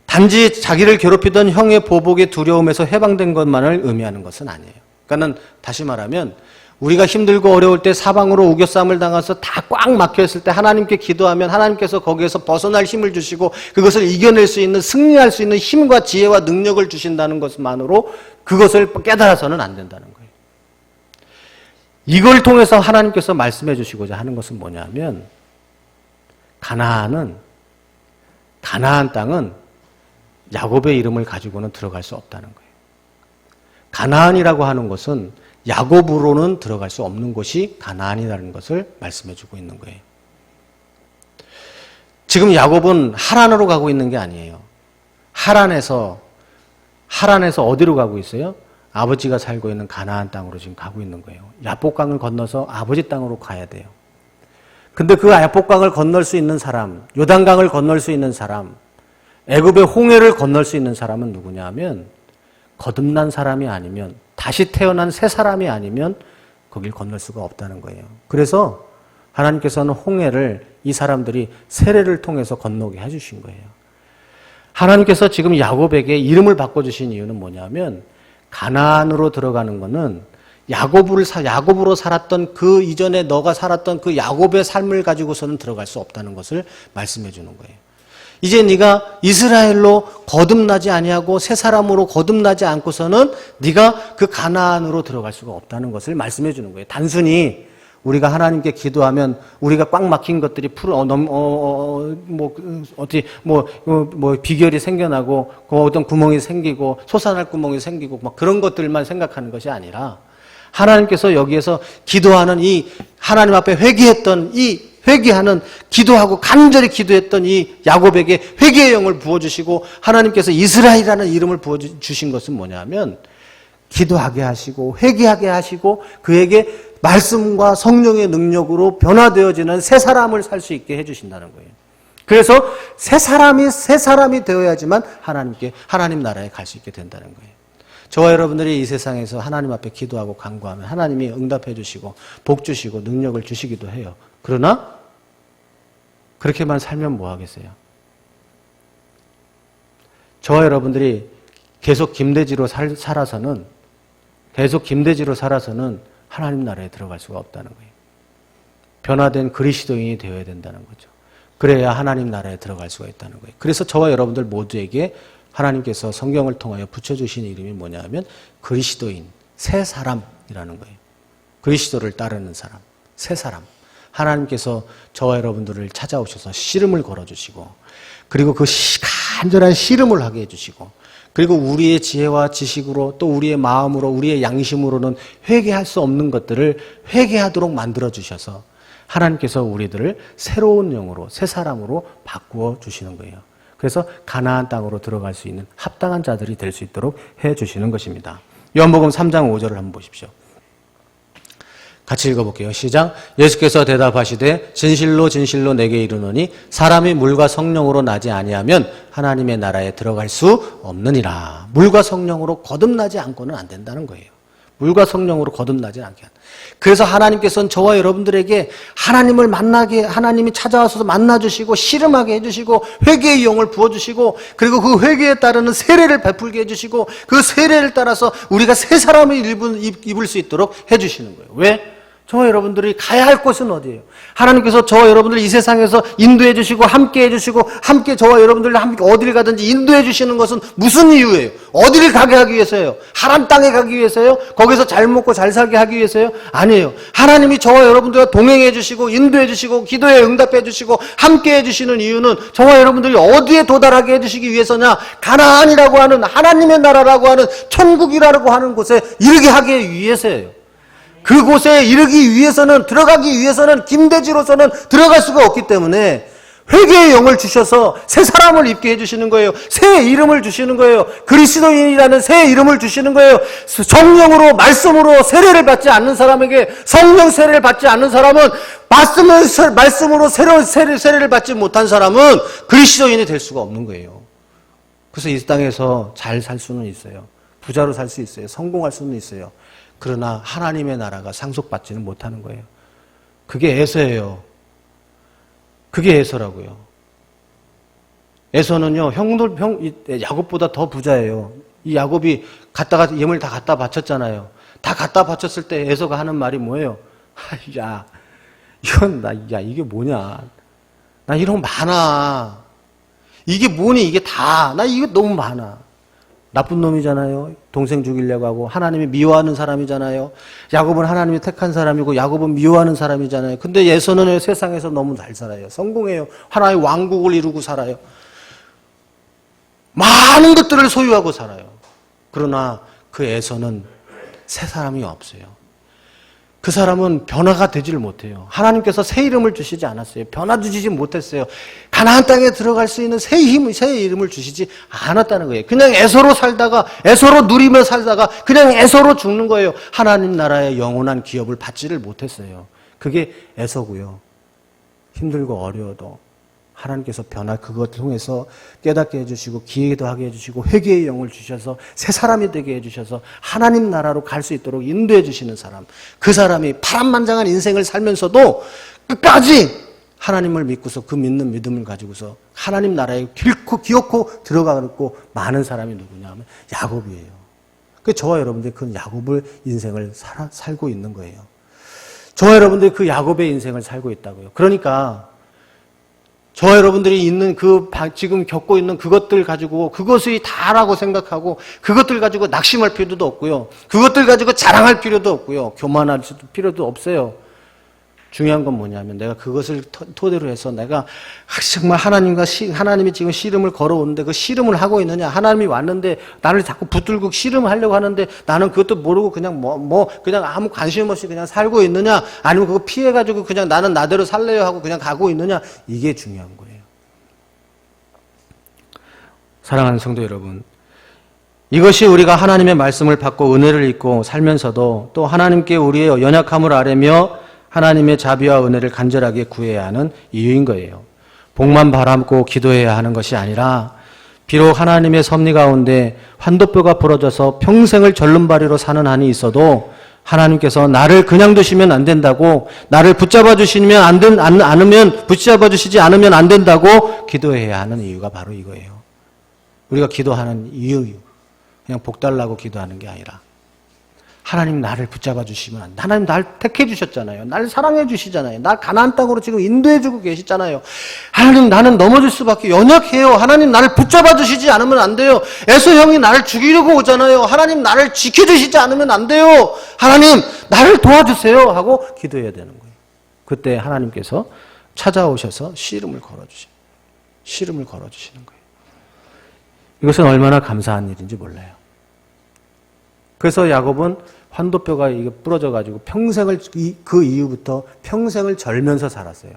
단지 자기를 괴롭히던 형의 보복의 두려움에서 해방된 것만을 의미하는 것은 아니에요. 그러니까는 다시 말하면 우리가 힘들고 어려울 때 사방으로 우겨싸움을 당해서 다 꽉 막혀있을 때 하나님께 기도하면 하나님께서 거기에서 벗어날 힘을 주시고 그것을 이겨낼 수 있는, 승리할 수 있는 힘과 지혜와 능력을 주신다는 것만으로 그것을 깨달아서는 안 된다는 거예요. 이걸 통해서 하나님께서 말씀해 주시고자 하는 것은 뭐냐면 가나안 땅은 야곱의 이름을 가지고는 들어갈 수 없다는 거예요. 가나안이라고 하는 것은 야곱으로는 들어갈 수 없는 곳이 가나안이라는 것을 말씀해 주고 있는 거예요. 지금 야곱은 하란으로 가고 있는 게 아니에요. 하란에서 어디로 가고 있어요? 아버지가 살고 있는 가나안 땅으로 지금 가고 있는 거예요. 야복강을 건너서 아버지 땅으로 가야 돼요. 근데 그 야복강을 건널 수 있는 사람, 요단강을 건널 수 있는 사람, 애굽의 홍해를 건널 수 있는 사람은 누구냐 하면 거듭난 사람이 아니면 다시 태어난 새 사람이 아니면 거길 건널 수가 없다는 거예요. 그래서 하나님께서는 홍해를 이 사람들이 세례를 통해서 건너게 해주신 거예요. 하나님께서 지금 야곱에게 이름을 바꿔주신 이유는 뭐냐면 가나안으로 들어가는 것은 야곱으로 살았던 그 이전에 너가 살았던 그 야곱의 삶을 가지고서는 들어갈 수 없다는 것을 말씀해 주는 거예요. 이제 네가 이스라엘로 거듭나지 아니하고 새 사람으로 거듭나지 않고서는 네가 그 가나안으로 들어갈 수가 없다는 것을 말씀해 주는 거예요. 단순히 우리가 하나님께 기도하면 우리가 꽉 막힌 것들이 비결이 생겨나고 어떤 구멍이 생기고 솟아날 구멍이 생기고 막 그런 것들만 생각하는 것이 아니라 하나님께서 여기에서 기도하는 이 하나님 앞에 회개하는 기도하고 간절히 기도했던 이 야곱에게 회개의 영을 부어주시고 하나님께서 이스라엘이라는 이름을 부어주신 것은 뭐냐면 기도하게 하시고 회개하게 하시고 그에게 말씀과 성령의 능력으로 변화되어지는 새 사람을 살 수 있게 해주신다는 거예요. 그래서 새 사람이 되어야지만 하나님 나라에 갈 수 있게 된다는 거예요. 저와 여러분들이 이 세상에서 하나님 앞에 기도하고 간구하면 하나님이 응답해 주시고 복 주시고 능력을 주시기도 해요. 그러나 그렇게만 살면 뭐 하겠어요? 저와 여러분들이 계속 김대지로 살아서는 하나님 나라에 들어갈 수가 없다는 거예요. 변화된 그리스도인이 되어야 된다는 거죠. 그래야 하나님 나라에 들어갈 수가 있다는 거예요. 그래서 저와 여러분들 모두에게 하나님께서 성경을 통하여 붙여주신 이름이 뭐냐면 그리스도인, 새 사람이라는 거예요. 그리스도를 따르는 사람, 새 사람. 하나님께서 저와 여러분들을 찾아오셔서 씨름을 걸어주시고 그리고 그 간절한 씨름을 하게 해주시고 그리고 우리의 지혜와 지식으로 또 우리의 마음으로 우리의 양심으로는 회개할 수 없는 것들을 회개하도록 만들어주셔서 하나님께서 우리들을 새로운 영으로 새 사람으로 바꾸어 주시는 거예요. 그래서 가나안 땅으로 들어갈 수 있는 합당한 자들이 될 수 있도록 해주시는 것입니다. 요한복음 3장 5절을 한번 보십시오. 같이 읽어볼게요. 시작. 예수께서 대답하시되 진실로 진실로 내게 이르노니 사람이 물과 성령으로 나지 아니하면 하나님의 나라에 들어갈 수 없느니라. 물과 성령으로 거듭나지 않고는 안 된다는 거예요. 물과 성령으로 거듭나지 않게 한다. 그래서 하나님께서는 저와 여러분들에게 하나님을 만나게, 하나님이 찾아와서 만나주시고 씨름하게 해주시고 회개의 영을 부어주시고 그리고 그 회개에 따르는 세례를 베풀게 해주시고 그 세례를 따라서 우리가 새 사람을 입을 수 있도록 해주시는 거예요. 왜? 저와 여러분들이 가야 할 곳은 어디예요? 하나님께서 저와 여러분들 이 세상에서 인도해 주시고 함께 해주시고 함께 저와 여러분들 함께 어디를 가든지 인도해 주시는 것은 무슨 이유예요? 어디를 가게 하기 위해서요? 하나님 땅에 가기 위해서요? 거기서 잘 먹고 잘 살게 하기 위해서요? 아니에요. 하나님이 저와 여러분들과 동행해 주시고 인도해 주시고 기도에 응답해 주시고 함께 해 주시는 이유는 저와 여러분들이 어디에 도달하게 해 주시기 위해서냐? 가나안이라고 하는 하나님의 나라라고 하는 천국이라고 하는 곳에 이르게 하기 위해서예요. 그곳에 이르기 위해서는, 들어가기 위해서는 김대지로서는 들어갈 수가 없기 때문에 회개의 영을 주셔서 새 사람을 입게 해주시는 거예요. 새 이름을 주시는 거예요. 그리스도인이라는 새 이름을 주시는 거예요. 성령으로, 말씀으로 세례를 받지 않는 사람에게, 성령 세례를 받지 않는 사람은 말씀으로 새로운 세례를 받지 못한 사람은 그리스도인이 될 수가 없는 거예요. 그래서 이 땅에서 잘 살 수는 있어요. 부자로 살 수 있어요. 성공할 수는 있어요. 그러나 하나님의 나라가 상속받지는 못하는 거예요. 그게 에서예요. 그게 에서라고요. 에서는요, 야곱보다 더 부자예요. 이 야곱이 예물 다 갖다 바쳤잖아요. 다 갖다 바쳤을 때 에서가 하는 말이 뭐예요? 야, 이게 뭐냐. 나 이런 거 많아. 이게 뭐니, 이게 다. 나 이거 너무 많아. 나쁜 놈이잖아요. 동생 죽이려고 하고 하나님이 미워하는 사람이잖아요. 야곱은 하나님이 택한 사람이고 야곱은 미워하는 사람이잖아요. 근데 에서는 세상에서 너무 잘 살아요. 성공해요. 하나의 왕국을 이루고 살아요. 많은 것들을 소유하고 살아요. 그러나 그 에서는 새 사람이 없어요. 그 사람은 변화가 되지를 못해요. 하나님께서 새 이름을 주시지 않았어요. 변화 주시지 못했어요. 가나안 땅에 들어갈 수 있는 새 이름을 주시지 않았다는 거예요. 그냥 에서로 살다가, 에서로 누리며 살다가 그냥 에서로 죽는 거예요. 하나님 나라의 영원한 기업을 받지를 못했어요. 그게 에서고요. 힘들고 어려워도 하나님께서 그것을 통해서 깨닫게 해주시고 기회도 하게 해주시고 회개의 영을 주셔서 새 사람이 되게 해주셔서 하나님 나라로 갈 수 있도록 인도해 주시는 사람, 그 사람이 파란만장한 인생을 살면서도 끝까지 하나님을 믿고서 그 믿는 믿음을 가지고서 하나님 나라에 기어코 들어가고 많은 사람이 누구냐 하면 야곱이에요. 그 저와 여러분들이 그 야곱을 인생을 살고 있는 거예요. 저와 여러분들이 그 야곱의 인생을 살고 있다고요. 그러니까 저와 여러분들이 지금 겪고 있는 그것들 가지고 그것이 다라고 생각하고 그것들 가지고 낙심할 필요도 없고요. 그것들 가지고 자랑할 필요도 없고요. 교만할 필요도 없어요. 중요한 건 뭐냐면 내가 그것을 토대로 해서 내가 정말 하나님이 지금 씨름을 걸어오는데 그 씨름을 하고 있느냐. 하나님이 왔는데 나를 자꾸 붙들고 씨름하려고 하는데 나는 그것도 모르고 그냥 그냥 아무 관심 없이 그냥 살고 있느냐. 아니면 그거 피해가지고 그냥 나는 나대로 살래요 하고 그냥 가고 있느냐. 이게 중요한 거예요. 사랑하는 성도 여러분. 이것이 우리가 하나님의 말씀을 받고 은혜를 입고 살면서도 또 하나님께 우리의 연약함을 아뢰며 하나님의 자비와 은혜를 간절하게 구해야 하는 이유인 거예요. 복만 바라고 기도해야 하는 것이 아니라 비록 하나님의 섭리 가운데 환도뼈가 부러져서 평생을 절름발이로 사는 한이 있어도 하나님께서 나를 그냥 두시면 안 된다고, 나를 붙잡아 주시지 않으면 안 된다고 기도해야 하는 이유가 바로 이거예요. 우리가 기도하는 이유, 그냥 복 달라고 기도하는 게 아니라 하나님 나를 붙잡아 주시면 안 돼. 하나님 날 택해 주셨잖아요. 날 사랑해 주시잖아요. 날 가나안 땅으로 지금 인도해 주고 계시잖아요. 하나님 나는 넘어질 수밖에 연약해요. 하나님 나를 붙잡아 주시지 않으면 안 돼요. 에서 형이 나를 죽이려고 오잖아요. 하나님 나를 지켜 주시지 않으면 안 돼요. 하나님 나를 도와주세요 하고 기도해야 되는 거예요. 그때 하나님께서 찾아오셔서 씨름을 걸어 주시는 거예요. 이것은 얼마나 감사한 일인지 몰라요. 그래서 야곱은 환도뼈가 이게 부러져가지고 그 이후부터 평생을 절면서 살았어요.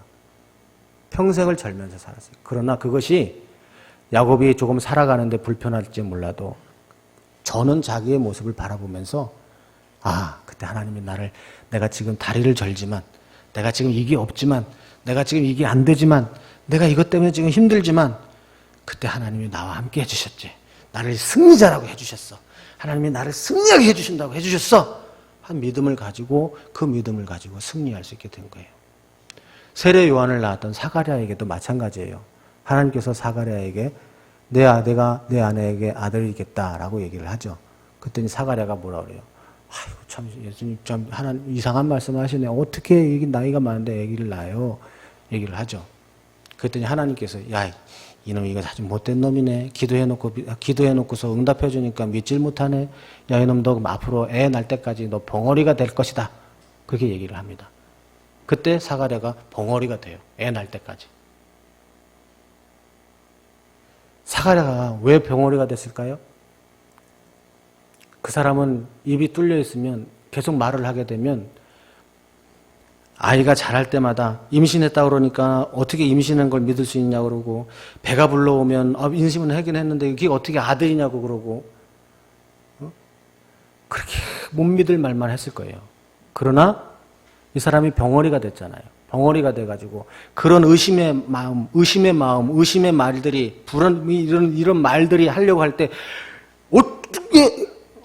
그러나 그것이 야곱이 조금 살아가는데 불편할지 몰라도 저는 자기의 모습을 바라보면서 그때 하나님이 내가 지금 다리를 절지만, 내가 지금 이게 없지만, 내가 지금 이게 안 되지만, 내가 이것 때문에 지금 힘들지만, 그때 하나님이 나와 함께 해주셨지. 나를 승리자라고 해주셨어. 하나님이 나를 승리하게 해주신다고 해주셨어. 한 믿음을 가지고, 그 믿음을 가지고 승리할 수 있게 된 거예요. 세례 요한을 낳았던 사가랴에게도 마찬가지예요. 하나님께서 사가랴에게 내가 내 아내에게 아들을 있겠다라고 얘기를 하죠. 그랬더니 사가랴가 뭐라 그래요? 아이고, 참, 예수님, 참, 하나님, 이상한 말씀 하시네. 어떻게 나이가 많은데 아기를 낳아요? 얘기를 하죠. 그랬더니 하나님께서, 야, 이놈 이거 아주 못된 놈이네. 기도해놓고서 응답해주니까 믿질 못하네. 야, 이놈 너 앞으로 애 낳을 때까지 너 벙어리가 될 것이다. 그렇게 얘기를 합니다. 그때 사가랴가 벙어리가 돼요. 애 낳을 때까지. 사가랴가 왜 벙어리가 됐을까요? 그 사람은 입이 뚫려 있으면 계속 말을 하게 되면 아이가 자랄 때마다 임신했다 그러니까 어떻게 임신한 걸 믿을 수 있냐고 그러고, 배가 불러오면 임신은 하긴 했는데 이게 어떻게 아들이냐고 그러고, 그렇게 못 믿을 말만 했을 거예요. 그러나 이 사람이 벙어리가 됐잖아요. 벙어리가 돼가지고 그런 의심의 마음, 의심의 말들이, 이런 말들이 하려고 할 때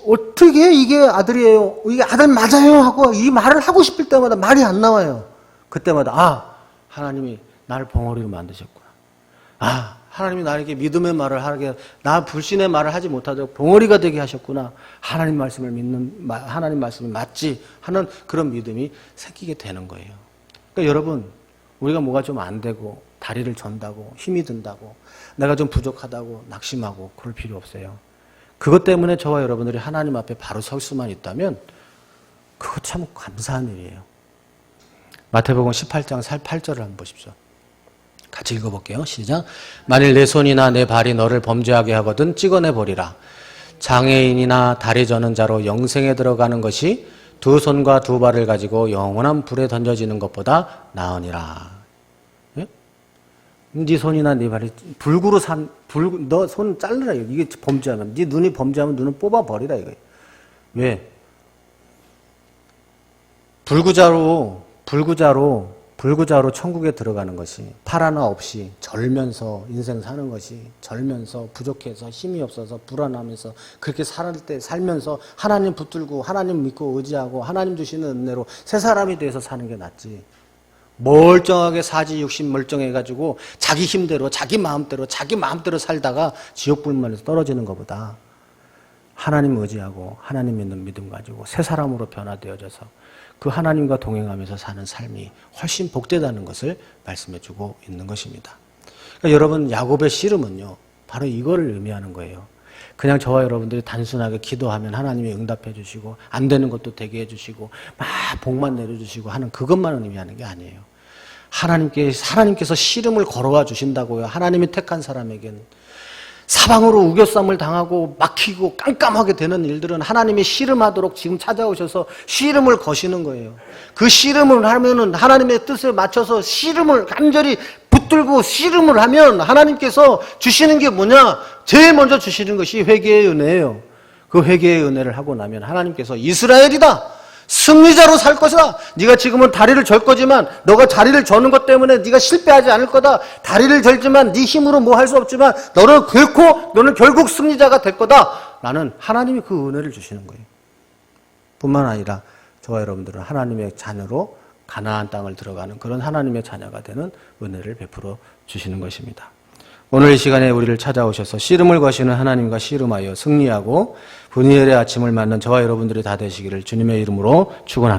어떻게 이게 아들이에요? 이게 아들 맞아요? 하고 이 말을 하고 싶을 때마다 말이 안 나와요. 그때마다 하나님이 나를 벙어리로 만드셨구나. 하나님이 나에게 믿음의 말을 하게, 나 불신의 말을 하지 못하도록 벙어리가 되게 하셨구나. 하나님 말씀을 믿는, 하나님 말씀이 맞지 하는 그런 믿음이 생기게 되는 거예요. 그러니까 여러분, 우리가 뭐가 좀 안 되고 다리를 전다고 힘이 든다고 내가 좀 부족하다고 낙심하고 그럴 필요 없어요. 그것 때문에 저와 여러분들이 하나님 앞에 바로 설 수만 있다면 그거 참 감사한 일이에요. 마태복음 18장 8절을 한번 보십시오. 같이 읽어볼게요. 시작. 만일 내 손이나 내 발이 너를 범죄하게 하거든 찍어내버리라. 장애인이나 다리 저는 자로 영생에 들어가는 것이 두 손과 두 발을 가지고 영원한 불에 던져지는 것보다 나으니라. 네 손이나 네 발이 너 손 잘라라. 이게 범죄하면, 네 눈이 범죄하면 눈을 뽑아버리라 이거예요. 왜? 불구자로 천국에 들어가는 것이 팔 하나 없이 절면서 인생 사는 것이, 절면서 부족해서 힘이 없어서 불안하면서 그렇게 살면서 하나님 붙들고 하나님 믿고 의지하고 하나님 주시는 은혜로 새 사람이 돼서 사는 게 낫지. 멀쩡하게 사지 육신 멀쩡해가지고 자기 힘대로 자기 마음대로 살다가 지옥불만에서 떨어지는 것보다 하나님 의지하고 하나님 믿는 믿음 가지고 새 사람으로 변화되어져서 그 하나님과 동행하면서 사는 삶이 훨씬 복되다는 것을 말씀해주고 있는 것입니다. 그러니까 여러분, 야곱의 씨름은요 바로 이거를 의미하는 거예요. 그냥 저와 여러분들이 단순하게 기도하면 하나님이 응답해 주시고 안 되는 것도 되게 해 주시고 막 복만 내려주시고 하는 그것만 의미하는 게 아니에요. 하나님께서 씨름을 걸어와 주신다고요. 하나님이 택한 사람에겐 사방으로 우겨쌈을 당하고 막히고 깜깜하게 되는 일들은 하나님이 씨름하도록 지금 찾아오셔서 씨름을 거시는 거예요. 그 씨름을 하면은 하나님의 뜻에 맞춰서 씨름을 간절히 붙들고 씨름을 하면 하나님께서 주시는 게 뭐냐? 제일 먼저 주시는 것이 회개의 은혜예요. 그 회개의 은혜를 하고 나면 하나님께서 이스라엘이다, 승리자로 살 것이다. 네가 지금은 다리를 절 거지만 너가 다리를 저는 것 때문에 네가 실패하지 않을 거다. 다리를 절지만 네 힘으로 뭐 할 수 없지만 너는 결국 승리자가 될 거다. 라는 하나님이 그 은혜를 주시는 거예요. 뿐만 아니라 저와 여러분들은 하나님의 자녀로 가나안 땅을 들어가는 그런 하나님의 자녀가 되는 은혜를 베풀어 주시는 것입니다. 오늘 이 시간에 우리를 찾아오셔서 씨름을 거시는 하나님과 씨름하여 승리하고 분이엘의 아침을 맞는 저와 여러분들이 다 되시기를 주님의 이름으로 축원합니다.